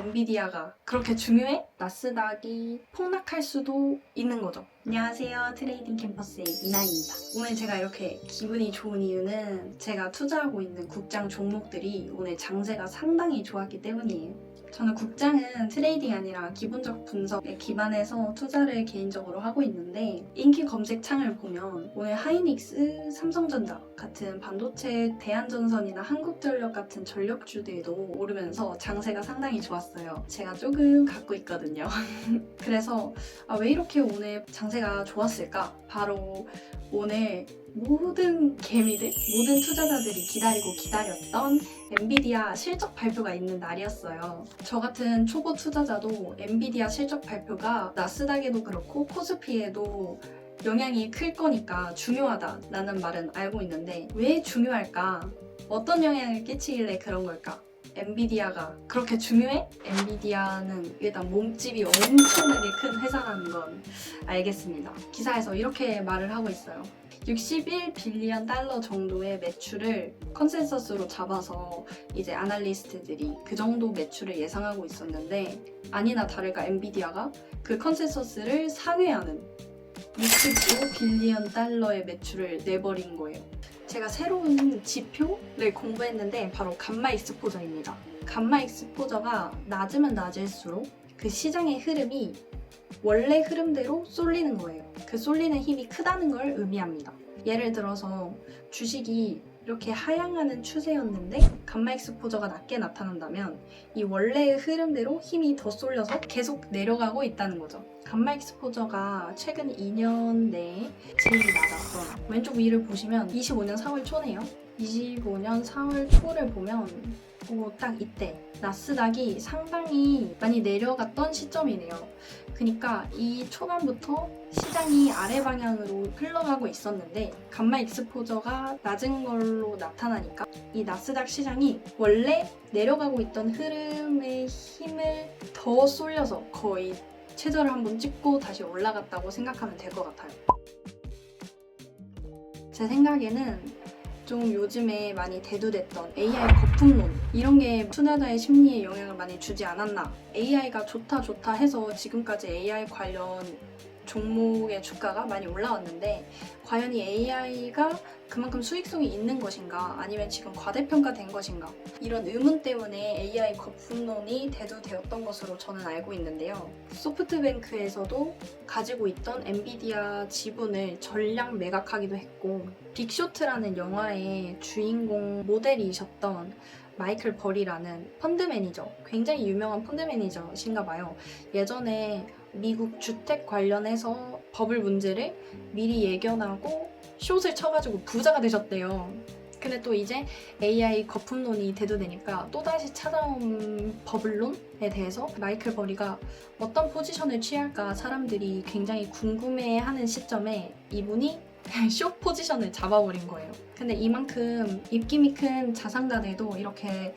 엔비디아가 그렇게 중요해? 나스닥이 폭락할 수도 있는 거죠. 안녕하세요. 트레이딩 캠퍼스의 이나입니다. 오늘 제가 이렇게 기분이 좋은 이유는 제가 투자하고 있는 국장 종목들이 오늘 장세가 상당히 좋았기 때문이에요. 저는 국장은 트레이딩 아니라 기본적 분석에 기반해서 투자를 개인적으로 하고 있는데 인기 검색창을 보면 오늘 하이닉스, 삼성전자 같은 반도체 대한전선이나 한국전력 같은 전력주들도 오르면서 장세가 상당히 좋았어요. 제가 조금 갖고 있거든요. 그래서 왜 이렇게 오늘 장세가 좋았을까? 바로 오늘 모든 개미들, 모든 투자자들이 기다리고 기다렸던 엔비디아 실적 발표가 있는 날이었어요. 저 같은 초보 투자자도 엔비디아 실적 발표가 나스닥에도 그렇고 코스피에도 영향이 클 거니까 중요하다라는 말은 알고 있는데 왜 중요할까? 어떤 영향을 끼치길래 그런 걸까? 엔비디아가 그렇게 중요해? 엔비디아는 일단 몸집이 엄청나게 큰 회사라는 건 알겠습니다. 기사에서 이렇게 말을 하고 있어요. 61빌리언 달러 정도의 매출을 컨센서스로 잡아서 이제 아날리스트들이 그 정도 매출을 예상하고 있었는데 아니나 다를까 엔비디아가 그 컨센서스를 상회하는 65빌리언 달러의 매출을 내버린 거예요. 제가 새로운 지표를 공부했는데 바로 감마 익스포저입니다. 감마 익스포저가 낮으면 낮을수록 그 시장의 흐름이 원래 흐름대로 쏠리는 거예요. 그 쏠리는 힘이 크다는 걸 의미합니다. 예를 들어서 주식이 이렇게 하향하는 추세였는데 감마 익스포저가 낮게 나타난다면 이 원래의 흐름대로 힘이 더 쏠려서 계속 내려가고 있다는 거죠. 감마 익스포저가 최근 2년 내에 제일 낮았던 왼쪽 위를 보시면 25년 4월 초네요. 25년 4월 초를 보면 딱 이때 나스닥이 상당히 많이 내려갔던 시점이네요. 그러니까 이 초반부터 시장이 아래 방향으로 흘러가고 있었는데 감마 익스포저가 낮은 걸로 나타나니까 이 나스닥 시장이 원래 내려가고 있던 흐름의 힘을 더 쏠려서 거의 최저를 한번 찍고 다시 올라갔다고 생각하면 될 것 같아요. 제 생각에는 좀 요즘에 많이 대두됐던 AI 거품론 이런 게 투자자의 심리에 영향을 많이 주지 않았나. AI가 좋다 해서 지금까지 AI 관련 종목의 주가가 많이 올라왔는데 과연 이 AI가 그만큼 수익성이 있는 것인가 아니면 지금 과대평가된 것인가 이런 의문 때문에 AI 거품론이 대두되었던 것으로 저는 알고 있는데요. 소프트뱅크에서도 가지고 있던 엔비디아 지분을 전량 매각하기도 했고 빅쇼트라는 영화의 주인공 모델이셨던 마이클 벌이라는 펀드 매니저, 굉장히 유명한 펀드 매니저신가 봐요. 예전에 미국 주택 관련해서 버블 문제를 미리 예견하고 숏을 쳐가지고 부자가 되셨대요. 근데 또 이제 AI 거품론이 대두되니까 또다시 찾아온 버블론에 대해서 마이클 버리가 어떤 포지션을 취할까 사람들이 굉장히 궁금해하는 시점에 이분이 숏 포지션을 잡아버린 거예요. 근데 이만큼 입김이 큰 자산가들도 이렇게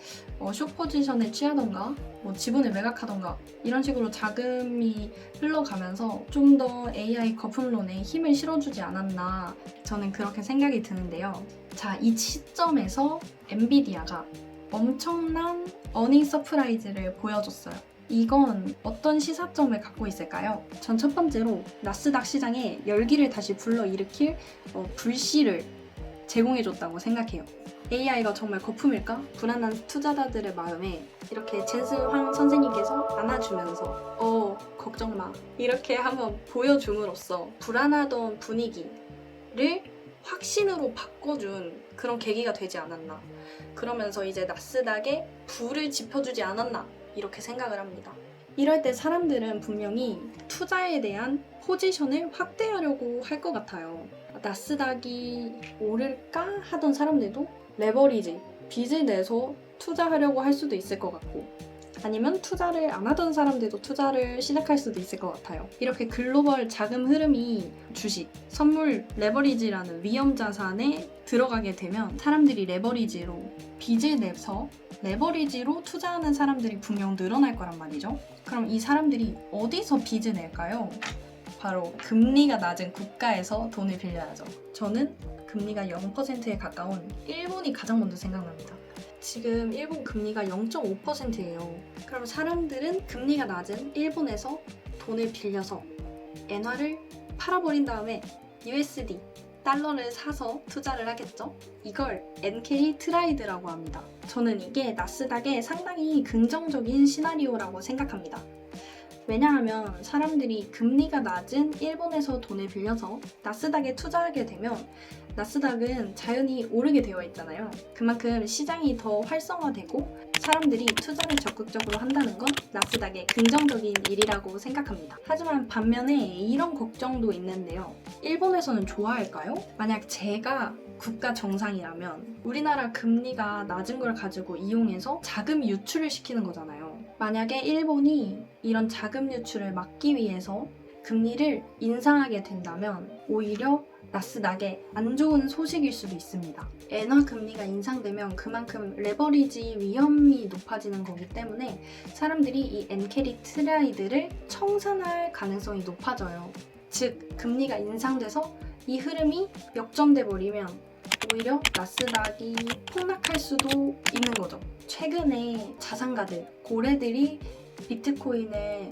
숏 포지션을 취하던가 지분을 매각하던가 이런 식으로 자금이 흘러가면서 좀 더 AI 거품론에 힘을 실어주지 않았나 저는 그렇게 생각이 드는데요. 자, 이 시점에서 엔비디아가 엄청난 어닝 서프라이즈를 보여줬어요. 이건 어떤 시사점을 갖고 있을까요? 전 첫 번째로 나스닥 시장에 열기를 다시 불러일으킬 불씨를 제공해줬다고 생각해요. AI가 정말 거품일까? 불안한 투자자들의 마음에 이렇게 젠슨 황 선생님께서 안아주면서 걱정 마 이렇게 한번 보여줌으로써 불안하던 분위기를 확신으로 바꿔준 그런 계기가 되지 않았나. 그러면서 이제 나스닥에 불을 지펴주지 않았나 이렇게 생각을 합니다. 이럴 때 사람들은 분명히 투자에 대한 포지션을 확대하려고 할 것 같아요. 나스닥이 오를까 하던 사람들도 레버리지, 빚을 내서 투자하려고 할 수도 있을 것 같고 아니면 투자를 안 하던 사람들도 투자를 시작할 수도 있을 것 같아요. 이렇게 글로벌 자금 흐름이 주식, 선물, 레버리지라는 위험 자산에 들어가게 되면 사람들이 레버리지로 빚을 내서 레버리지로 투자하는 사람들이 분명 늘어날 거란 말이죠. 그럼 이 사람들이 어디서 빚을 낼까요? 바로 금리가 낮은 국가에서 돈을 빌려야죠. 저는 금리가 0%에 가까운 일본이 가장 먼저 생각납니다. 지금 일본 금리가 0.5%예요. 그럼 사람들은 금리가 낮은 일본에서 돈을 빌려서 엔화를 팔아버린 다음에 USD, 달러를 사서 투자를 하겠죠? 이걸 엔캐리 트라이드라고 합니다. 저는 이게 나스닥에 상당히 긍정적인 시나리오라고 생각합니다. 왜냐하면 사람들이 금리가 낮은 일본에서 돈을 빌려서 나스닥에 투자하게 되면 나스닥은 자연히 오르게 되어 있잖아요. 그만큼 시장이 더 활성화되고 사람들이 투자를 적극적으로 한다는 건 나스닥의 긍정적인 일이라고 생각합니다. 하지만 반면에 이런 걱정도 있는데요. 일본에서는 좋아할까요? 만약 제가 국가 정상이라면 우리나라 금리가 낮은 걸 가지고 이용해서 자금 유출을 시키는 거잖아요. 만약에 일본이 이런 자금 유출을 막기 위해서 금리를 인상하게 된다면 오히려 나스닥에 안 좋은 소식일 수도 있습니다. 엔화 금리가 인상되면 그만큼 레버리지 위험이 높아지는 거기 때문에 사람들이 이 엔캐리 트라이드를 청산할 가능성이 높아져요. 즉, 금리가 인상돼서 이 흐름이 역전돼 버리면 오히려 나스닥이 폭락할 수도 있는 거죠. 최근에 자산가들, 고래들이 비트코인을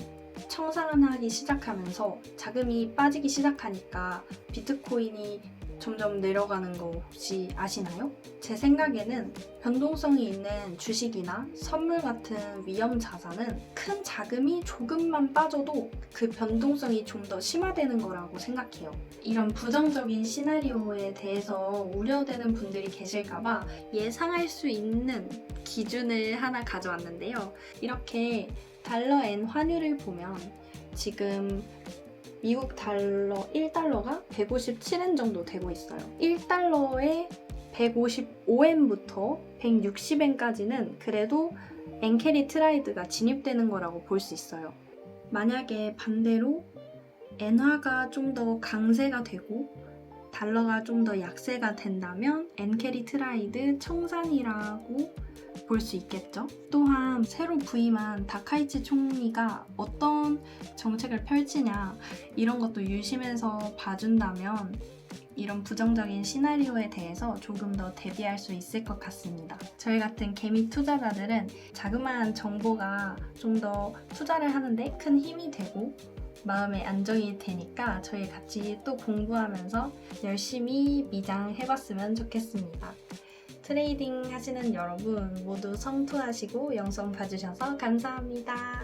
청산하기 시작하면서 자금이 빠지기 시작하니까 비트코인이 점점 내려가는 거 혹시 아시나요? 제 생각에는 변동성이 있는 주식이나 선물 같은 위험 자산은 큰 자금이 조금만 빠져도 그 변동성이 좀 더 심화되는 거라고 생각해요. 이런 부정적인 시나리오에 대해서 우려되는 분들이 계실까봐 예상할 수 있는 기준을 하나 가져왔는데요. 이렇게 달러엔 환율을 보면 지금 미국 달러 1달러가 157엔 정도 되고 있어요. 1달러에 155엔부터 160엔까지는 그래도 엔캐리 트라이드가 진입되는 거라고 볼 수 있어요. 만약에 반대로 엔화가 좀 더 강세가 되고 달러가 좀 더 약세가 된다면 엔캐리 트라이드 청산이라고 볼 수 있겠죠. 또한 새로 부임한 다카이치 총리가 어떤 정책을 펼치냐 이런 것도 유심해서 봐준다면 이런 부정적인 시나리오에 대해서 조금 더 대비할 수 있을 것 같습니다. 저희 같은 개미 투자자들은 자그마한 정보가 좀 더 투자를 하는데 큰 힘이 되고 마음의 안정이 되니까 저희 같이 또 공부하면서 열심히 미장해봤으면 좋겠습니다. 트레이딩 하시는 여러분 모두 성투하시고 영상 봐주셔서 감사합니다.